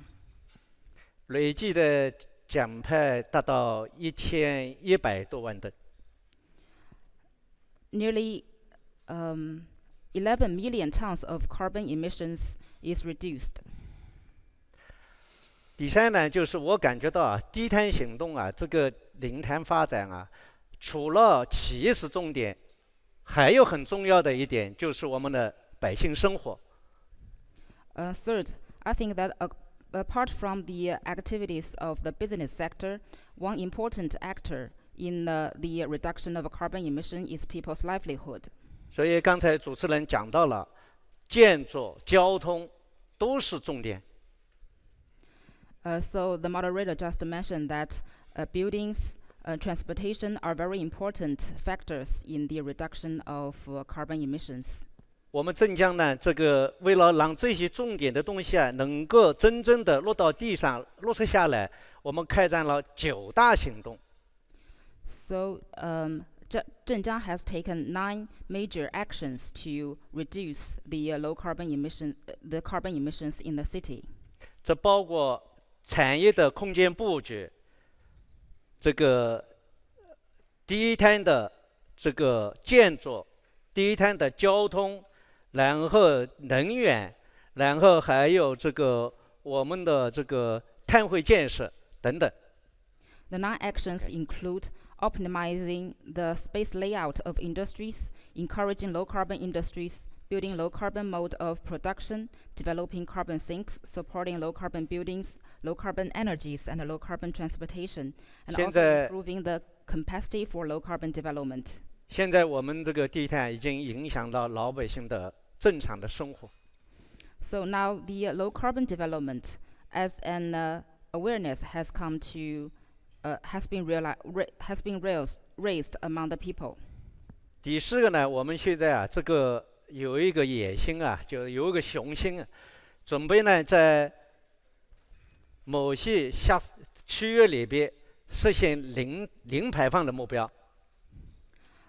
[SPEAKER 6] 累计的减排达到1100多万吨。
[SPEAKER 7] Nearly 11 million tons of carbon emissions is reduced.
[SPEAKER 6] 第三呢，就是我感觉到低碳行动这个零碳发展除了企业是重点，还有很重要的一点就是我们的百姓生活。
[SPEAKER 7] Third, I think that apart from the activities of the business sector, one important actor in the reduction of carbon emission is people's livelihood.
[SPEAKER 6] 所以刚才主持人讲到了，建筑、交通都是重点。
[SPEAKER 7] So the moderator just mentioned that buildings, transportation are very important factors in the reduction of carbon emissions.
[SPEAKER 6] 我们正将呢，为了让这些重点的东西能够真正的落到地上、落实下来，我们开展了9大行动。
[SPEAKER 7] So Zhenjiang has taken 9 major actions to reduce the the carbon emissions in the city.
[SPEAKER 6] 这包括产业的空间布局，低碳的建筑，低碳的交通，然后能源，然后还有我们的碳汇建设等等。
[SPEAKER 7] The 9 actions include optimizing the space layout of industries, encouraging low-carbon industries, building low-carbon mode of production, developing carbon sinks, supporting low-carbon buildings, low-carbon energies, and low-carbon transportation, and also improving the capacity for low-carbon development.
[SPEAKER 6] 现在我们低碳已经影响到老百姓的正常的生活。
[SPEAKER 7] So now the low-carbon development as an awareness has been raised among the people.
[SPEAKER 6] 第4个呢，我们现在有一个野心就有一个雄心准备呢在某些区域里边实现零排放的目标。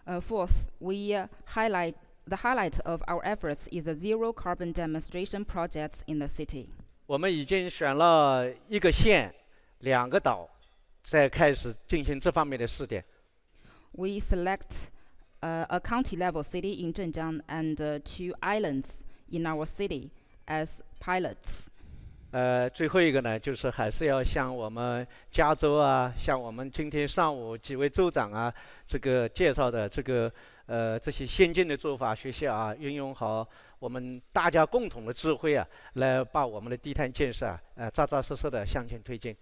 [SPEAKER 7] Fourth, the highlight of our efforts is the zero carbon demonstration projects in the city.
[SPEAKER 6] 我们已经选了1个县、2个岛，再开始进行这方面的试点。
[SPEAKER 7] We select a county-level city in Zhenjiang and 2 islands in our city as pilots.
[SPEAKER 6] 最后一个呢，就是还是要向我们加州像我们今天上午几位州长介绍的这些先进的做法学习运用好我们大家共同的智慧来把我们的低碳建设扎扎实实的向前推进。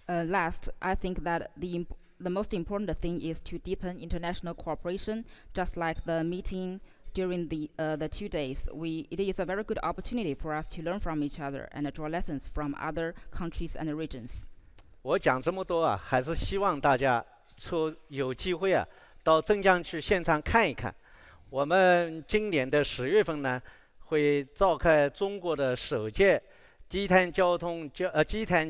[SPEAKER 7] Last, I think that the most important thing is to deepen international cooperation, just like the meeting during the 2 days. It is a very good opportunity for us to learn from each other and draw lessons from other countries and regions.
[SPEAKER 6] 我讲这么多还是希望大家有机会到镇江去现场看一看。我们今年的10月份呢，会召开中国的首届低碳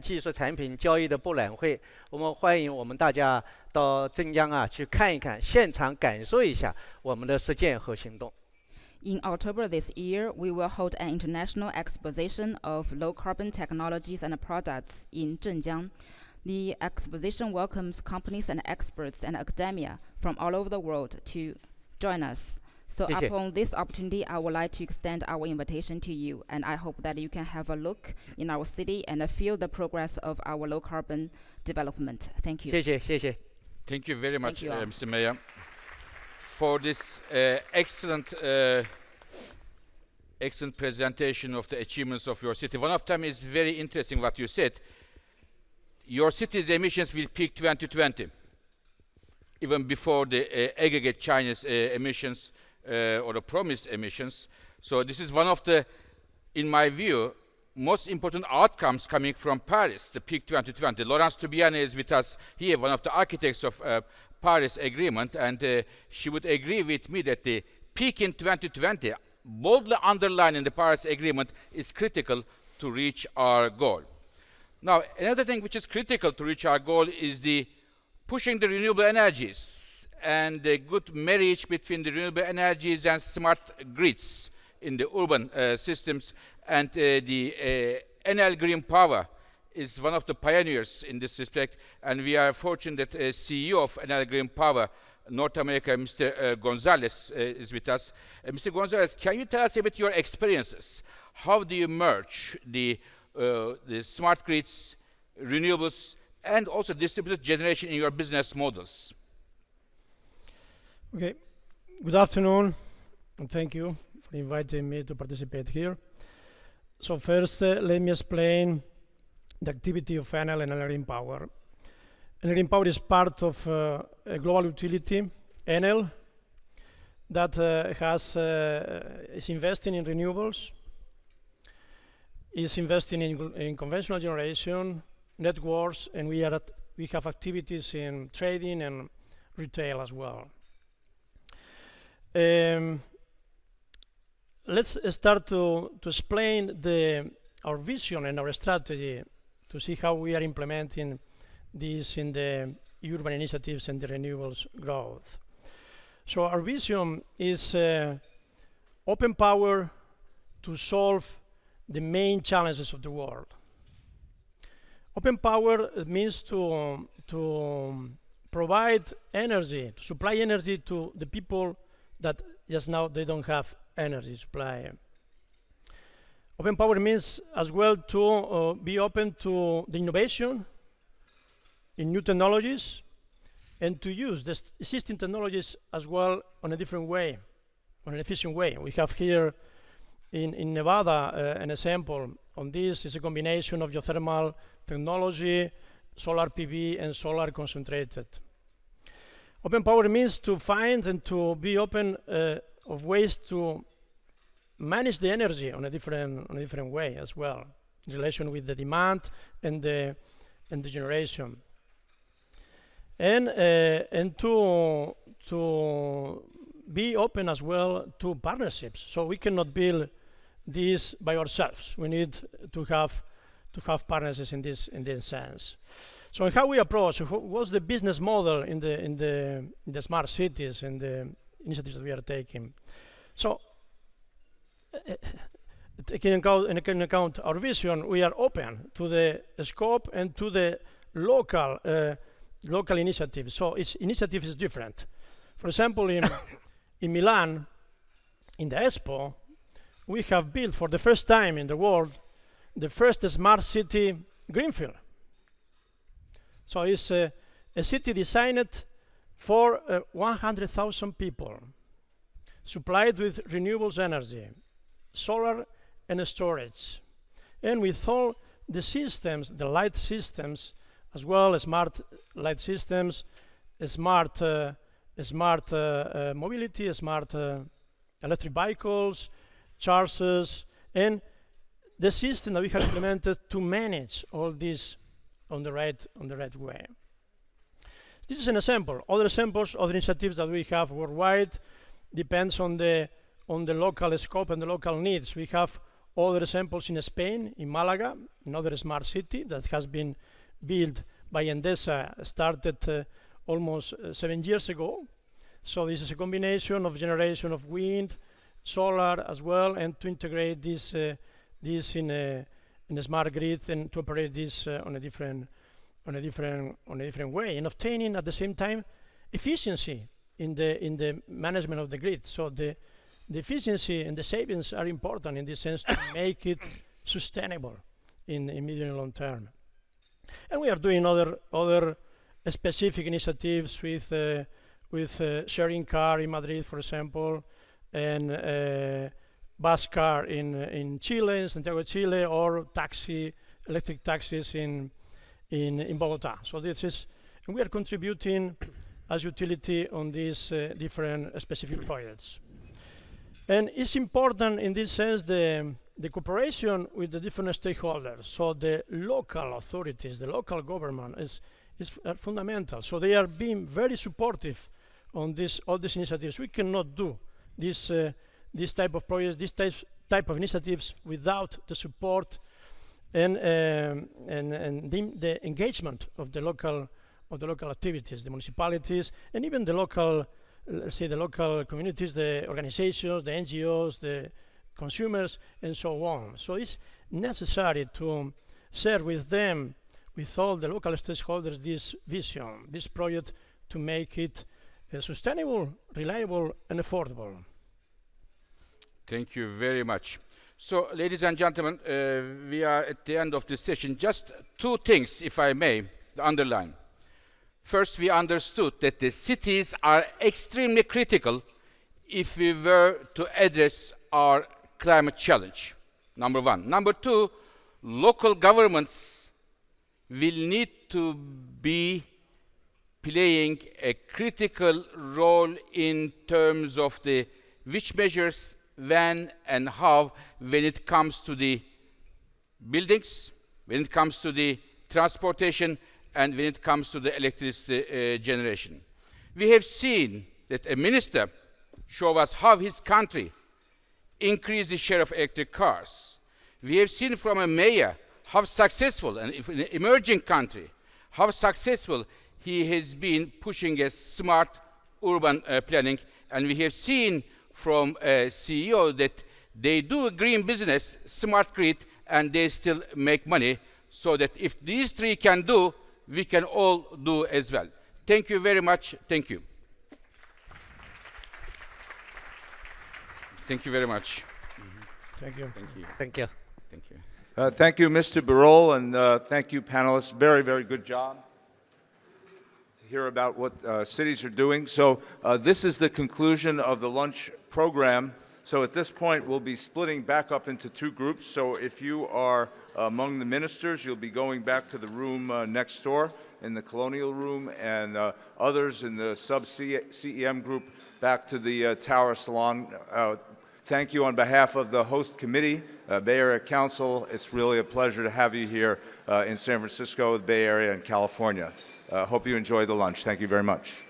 [SPEAKER 6] 技术产品交易的博览会，我们欢迎我们大家到镇江去看一看，现场感受一下我们的实践和行动。
[SPEAKER 7] In October this year, we will hold an international exposition of low-carbon technologies and products in Zhenjiang. The exposition welcomes companies and experts and academia from all over the world to join us. So
[SPEAKER 6] 谢谢。
[SPEAKER 7] upon this opportunity, I would like to extend our invitation to you, and I hope that you can have a look in our city and feel the progress of our low carbon development. Thank you.
[SPEAKER 6] 谢谢，谢谢。
[SPEAKER 4] Thank you very much,
[SPEAKER 7] you all.
[SPEAKER 4] Mr. Mayor, for this excellent presentation of the achievements of your city. One of them is very interesting what you said. Your city's emissions will peak 2020, even before the aggregate Chinese emissions or the promised emissions. So this is one of the, in my view, most important outcomes coming from Paris, the peak 2020. Laurence Toubiane is with us here, one of the architects of Paris Agreement, and she would agree with me that the peak in 2020, boldly underlined in the Paris Agreement, is critical to reach our goal. Now, another thing which is critical to reach our goal is the pushing the renewable energies and the good marriage between the renewable energies and smart grids in the urban systems. And the Enel Green Power is one of the pioneers in this respect. And we are fortunate that CEO of Enel Green Power, North America, Mr. Gonzalez, is with us. Mr. Gonzalez, can you tell us about your experiences? How do you merge the smart grids, renewables, and also distributed generation in your business models?
[SPEAKER 8] Okay, good afternoon, and thank you for inviting me to participate here. So first, let me explain the activity of Enel and Enel Green Power. Enel Green Power is part of a global utility, Enel, that is investing in renewables, is investing in conventional generation, networks, and we have activities in trading and retail as well. Let's start to explain our vision and our strategy to see how we are implementing this in the urban initiatives and the renewables growth. So our vision is open power to solve the main challenges of the world. Open power means to provide energy, to supply energy to the people that just now they don't have energy supply. Open power means as well to be open to the innovation in new technologies and to use the existing technologies as well on a different way, on an efficient way. We have here in Nevada an example on this. Is a combination of geothermal technology, solar PV, and solar concentrated. Open power means to find and to be open of ways to manage the energy on a different way as well, in relation with the demand and the generation, and to be open as well to partnerships. So we cannot build this by ourselves. We need to have partnerships in this sense. So how we approach, what's the business model in the smart cities and the initiatives that we are taking? So taking into account our vision, we are open to the scope and to the local initiatives. So each initiative is different. For example, in Milan, in the Expo, we have built for the first time in the world the first smart city greenfield. So it's a city designed for 100,000 people, supplied with renewables energy, solar and storage, and with all the systems, the light systems, as well as smart light systems, smart mobility, smart electric vehicles, chargers, and the system that we have implemented to manage all this on the right way. This is an example. Other examples, other initiatives that we have worldwide depends on the local scope and the local needs. We have other examples in Spain, in Malaga, another smart city that has been built by Endesa, started almost 7 years ago. So this is a combination of generation of wind, solar as well, and to integrate this in a smart grid and to operate this on a different way, and obtaining at the same time efficiency in the management of the grid. So the efficiency and the savings are important in this sense to make it sustainable in medium and long term. And we are doing other specific initiatives with sharing car in Madrid, for example, and bus car in Chile, in Santiago de Chile, or electric taxis in Bogota. So this is, and we are contributing as utility on these different specific projects. And it's important in this sense the cooperation with the different stakeholders. So the local authorities, the local government is fundamental. So they are being very supportive on all these initiatives. We cannot do this type of projects, this type of initiatives without the support and the engagement of the local activities, the municipalities, and even the local, let's say, the local communities, the organizations, the NGOs, the consumers, and so on. So it's necessary to share with them, with all the local stakeholders, this vision, this project, to make it sustainable, reliable, and affordable.
[SPEAKER 4] Thank you very much. So, ladies and gentlemen, we are at the end of this session. Just two things, if I may, to underline. First, we understood that the cities are extremely critical if we were to address our climate challenge, number one. Number two, local governments will need to be playing a critical role in terms of the which measures, when and how, when it comes to the buildings, when it comes to the transportation, and when it comes to the electricity generation. We have seen that a minister show us how his country increased the share of electric cars. We have seen from a mayor how successful, and in an emerging country, how successful he has been pushing a smart urban planning. And we have seen from a CEO that they do a green business, smart grid, and they still make money. So that if these three can do, we can all do as well. Thank you very much. Thank you. Thank you very much.
[SPEAKER 8] Thank you.
[SPEAKER 4] Thank you.
[SPEAKER 6] Thank you.
[SPEAKER 4] Thank you.
[SPEAKER 1] Thank you, Mr. Birol, and thank you, panelists. Very, very good job to hear about what cities are doing. So this is the conclusion of the lunch program. So at this point, we'll be splitting back up into two groups. So if you are among the ministers, you'll be going back to the room next door in the Colonial Room, and others in the sub-CEM group back to the Tower Salon. Thank you on behalf of the host committee, Bay Area Council. It's really a pleasure to have you here in San Francisco, the Bay Area, and California. Hope you enjoy the lunch. Thank you very much.